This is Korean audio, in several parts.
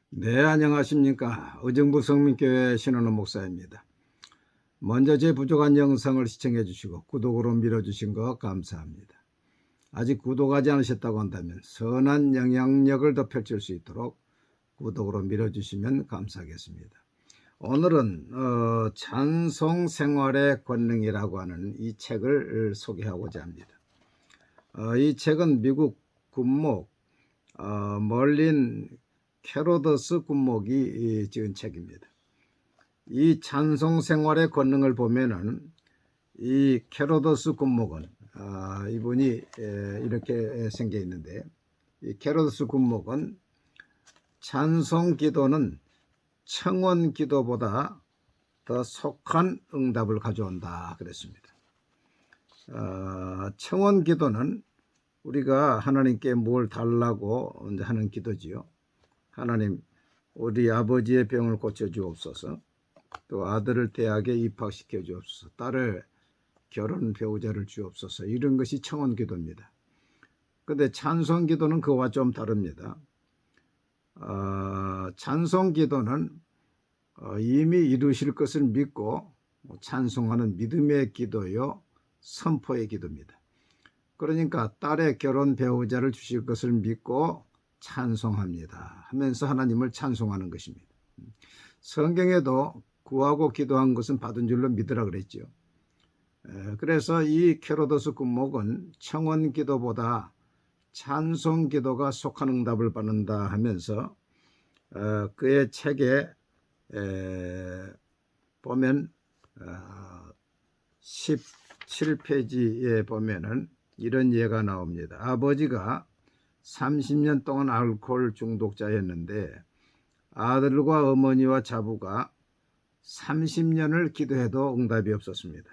네, 안녕하십니까. 의정부 성민교회 신원호 목사입니다. 먼저 제 부족한 영상을 시청해 주시고 구독으로 밀어주신 것 감사합니다. 아직 구독하지 않으셨다고 한다면 선한 영향력을 더 펼칠 수 있도록 구독으로 밀어주시면 감사하겠습니다. 오늘은 찬송 생활의 권능이라고 하는 이 책을 소개하고자 합니다. 이 책은 미국 군목 멀린 캐로더스 군목이 지은 책입니다. 이 찬송 생활의 권능을 보면은 이 캐로더스 군목은 이분이 이렇게 생겨 있는데, 이 캐로더스 군목은 찬송 기도는 청원 기도보다 더 속한 응답을 가져온다 그랬습니다. 청원 기도는 우리가 하나님께 뭘 달라고 하는 기도지요. 하나님, 우리 아버지의 병을 고쳐주옵소서, 또 아들을 대학에 입학시켜 주옵소서, 딸을 결혼 배우자를 주옵소서, 이런 것이 청원 기도입니다. 그런데 찬송 기도는 그와 좀 다릅니다. 찬송 기도는 이미 이루실 것을 믿고 찬송하는 믿음의 기도요, 선포의 기도입니다. 그러니까 딸의 결혼 배우자를 주실 것을 믿고 찬송합니다 하면서 하나님을 찬송하는 것입니다. 성경에도 구하고 기도한 것은 받은 줄로 믿으라 그랬죠. 그래서 이 캐로더스 군목은 청원 기도보다 찬송 기도가 속한 응답을 받는다 하면서 그의 책에 보면 17페이지에 보면은 이런 예가 나옵니다. 아버지가 30년 동안 알코올 중독자였는데 아들과 어머니와 자부가 30년을 기도해도 응답이 없었습니다.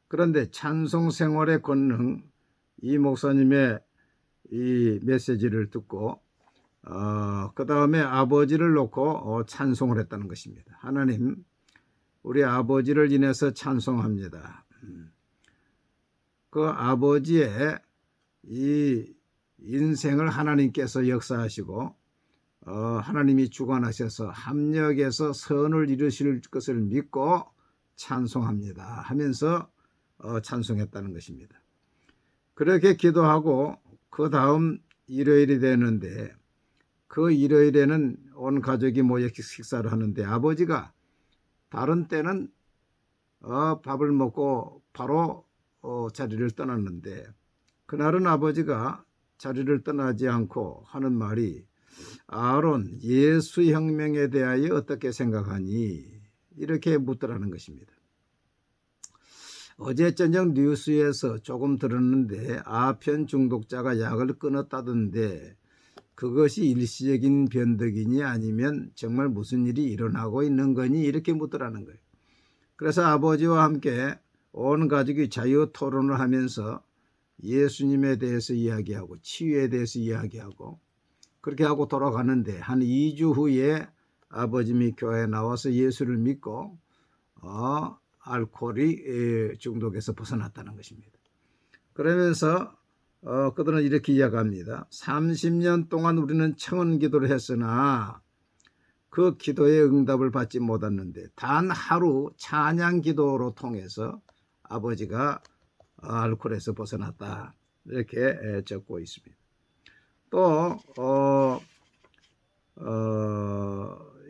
그런데 찬송 생활의 권능, 이 목사님의 이 메시지를 듣고 그 다음에 아버지를 놓고 찬송을 했다는 것입니다. 하나님, 우리 아버지를 인해서 찬송합니다. 그 아버지의 이 인생을 하나님께서 역사하시고 하나님이 주관하셔서 합력해서 선을 이루실 것을 믿고 찬송합니다 하면서 찬송했다는 것입니다. 그렇게 기도하고 그 다음 일요일이 되는데, 그 일요일에는 온 가족이 모여 식사를 하는데 아버지가 다른 때는 밥을 먹고 바로 자리를 떠났는데, 그날은 아버지가 자리를 떠나지 않고 하는 말이, 아론, 예수 혁명에 대하여 어떻게 생각하니? 이렇게 묻더라는 것입니다. 어제 저녁 뉴스에서 조금 들었는데 아편 중독자가 약을 끊었다던데 그것이 일시적인 변덕이니 아니면 정말 무슨 일이 일어나고 있는 거니? 이렇게 묻더라는 거예요. 그래서 아버지와 함께 온 가족이 자유 토론을 하면서 예수님에 대해서 이야기하고 치유에 대해서 이야기하고 그렇게 하고 돌아가는데, 한 2주 후에 아버님이 교회에 나와서 예수를 믿고 알코올이 중독에서 벗어났다는 것입니다. 그러면서 그들은 이렇게 이야기합니다. 30년 동안 우리는 청원 기도를 했으나 그 기도의 응답을 받지 못했는데 단 하루 찬양 기도로 통해서 아버지가 알코올에서 벗어났다, 이렇게 적고 있습니다. 또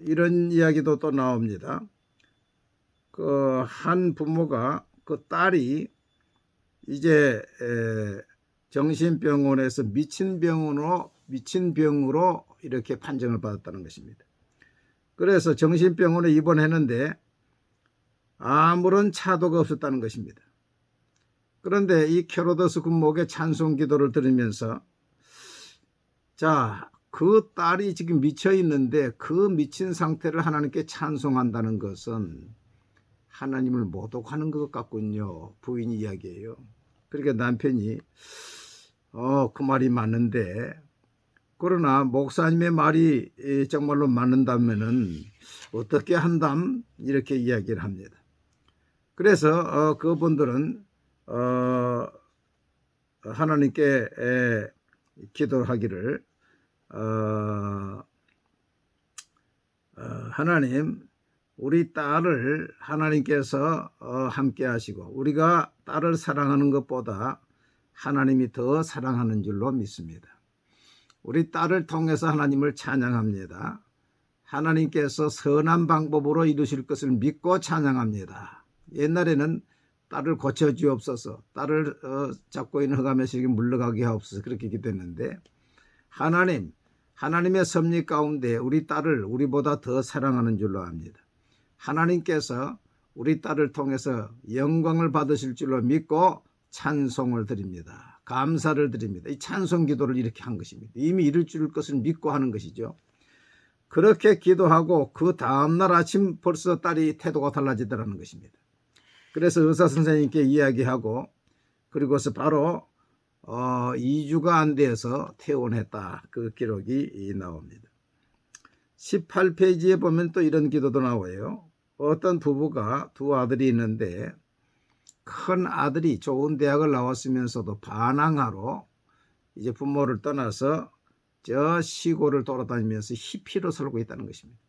이런 이야기도 또 나옵니다. 그 한 부모가 그 딸이 이제 정신병원에서 미친 병으로 이렇게 판정을 받았다는 것입니다. 그래서 정신병원에 입원했는데 아무런 차도가 없었다는 것입니다. 그런데 이 캐로더스 군목의 찬송 기도를 들으면서, 자, 그 딸이 지금 미쳐 있는데 그 미친 상태를 하나님께 찬송한다는 것은 하나님을 모독하는 것 같군요. 부인이 이야기해요. 그러니까 남편이 그 말이 맞는데, 그러나 목사님의 말이 정말로 맞는다면은 어떻게 한담? 이렇게 이야기를 합니다. 그래서 그분들은 하나님께 기도하기를 하나님, 우리 딸을 하나님께서 함께 하시고 우리가 딸을 사랑하는 것보다 하나님이 더 사랑하는 줄로 믿습니다. 우리 딸을 통해서 하나님을 찬양합니다. 하나님께서 선한 방법으로 이루실 것을 믿고 찬양합니다. 옛날에는 딸을 고쳐주옵소서, 딸을 잡고 있는 흑암에서 물러가게 하옵소서, 그렇게 기도했는데 하나님의 섭리 가운데 우리 딸을 우리보다 더 사랑하는 줄로 압니다. 하나님께서 우리 딸을 통해서 영광을 받으실 줄로 믿고 찬송을 드립니다. 감사를 드립니다. 이 찬송 기도를 이렇게 한 것입니다. 이미 이룰 줄 것을 믿고 하는 것이죠. 그렇게 기도하고 그 다음날 아침 벌써 딸이 태도가 달라지더라는 것입니다. 그래서 의사 선생님께 이야기하고 그리고서 바로 2주가 안 돼서 퇴원했다. 그 기록이 나옵니다. 18페이지에 보면 또 이런 기도도 나와요. 어떤 부부가 두 아들이 있는데 큰 아들이 좋은 대학을 나왔으면서도 반항하러 이제 부모를 떠나서 저 시골을 돌아다니면서 히피로 살고 있다는 것입니다.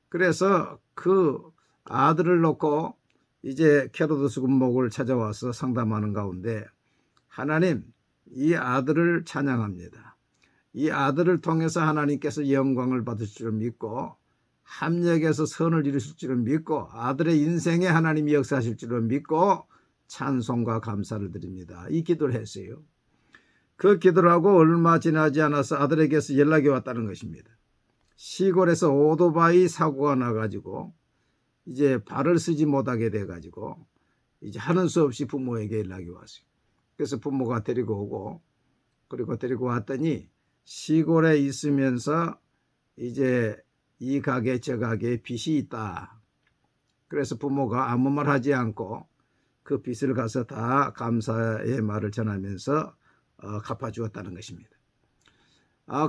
그래서 그 아들을 놓고 이제 캐로도스 군목을 찾아와서 상담하는 가운데 하나님, 이 아들을 찬양합니다. 이 아들을 통해서 하나님께서 영광을 받으실 줄 믿고 함력에서 선을 이루실 줄을 믿고 아들의 인생에 하나님이 역사하실 줄을 믿고 찬송과 감사를 드립니다. 이 기도를 했어요. 그 기도를 하고 얼마 지나지 않아서 아들에게서 연락이 왔다는 것입니다. 시골에서 오토바이 사고가 나가지고 이제 발을 쓰지 못하게 돼가지고 이제 하는 수 없이 부모에게 연락이 왔어요. 그래서 부모가 데리고 오고 그리고 데리고 왔더니 시골에 있으면서 이제 이 가게 저 가게에 빚이 있다. 그래서 부모가 아무 말 하지 않고 그 빚을 가서 다 감사의 말을 전하면서 갚아주었다는 것입니다.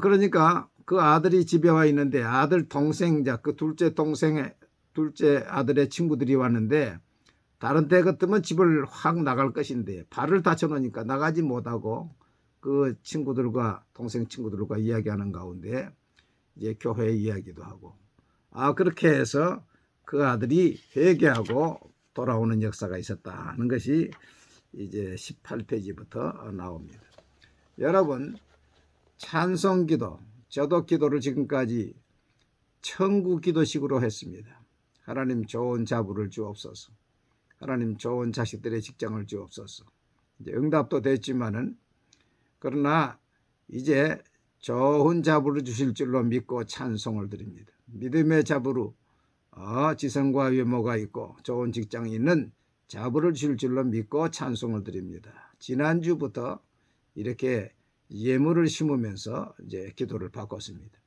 그러니까 그 아들이 집에 와 있는데 아들 동생자 그 둘째 아들의 친구들이 왔는데 다른 데 같으면 집을 확 나갈 것인데 발을 다쳐놓으니까 나가지 못하고 그 친구들과 동생 친구들과 이야기하는 가운데 이제 교회 이야기도 하고 그렇게 해서 그 아들이 회개하고 돌아오는 역사가 있었다는 것이 이제 18페이지부터 나옵니다. 여러분, 찬송기도, 저도 기도를 지금까지 천국 기도식으로 했습니다. 하나님 좋은 자부를 주옵소서. 하나님 좋은 자식들의 직장을 주옵소서. 이제 응답도 됐지만은 그러나 이제 좋은 자부를 주실 줄로 믿고 찬송을 드립니다. 믿음의 자부로 지성과 외모가 있고 좋은 직장이 있는 자부를 주실 줄로 믿고 찬송을 드립니다. 지난주부터 이렇게 예물을 심으면서 이제 기도를 바꿨습니다.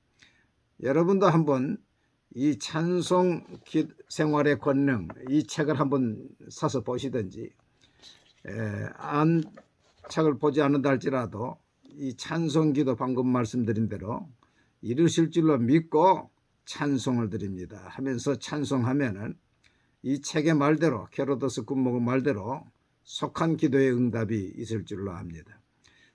여러분도 한번 이 찬송 생활의 권능 이 책을 한번 사서 보시든지 책을 보지 않는다 할지라도 이 찬송기도 방금 말씀드린 대로 이루실 줄로 믿고 찬송을 드립니다 하면서 찬송하면은 이 책의 말대로 캐로도스 군목의 말대로 속한 기도의 응답이 있을 줄로 압니다.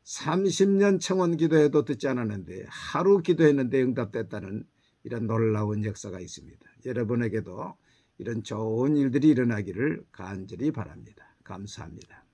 30년 청원 기도해도 듣지 않았는데 하루 기도했는데 응답됐다는 이런 놀라운 역사가 있습니다. 여러분에게도 이런 좋은 일들이 일어나기를 간절히 바랍니다. 감사합니다.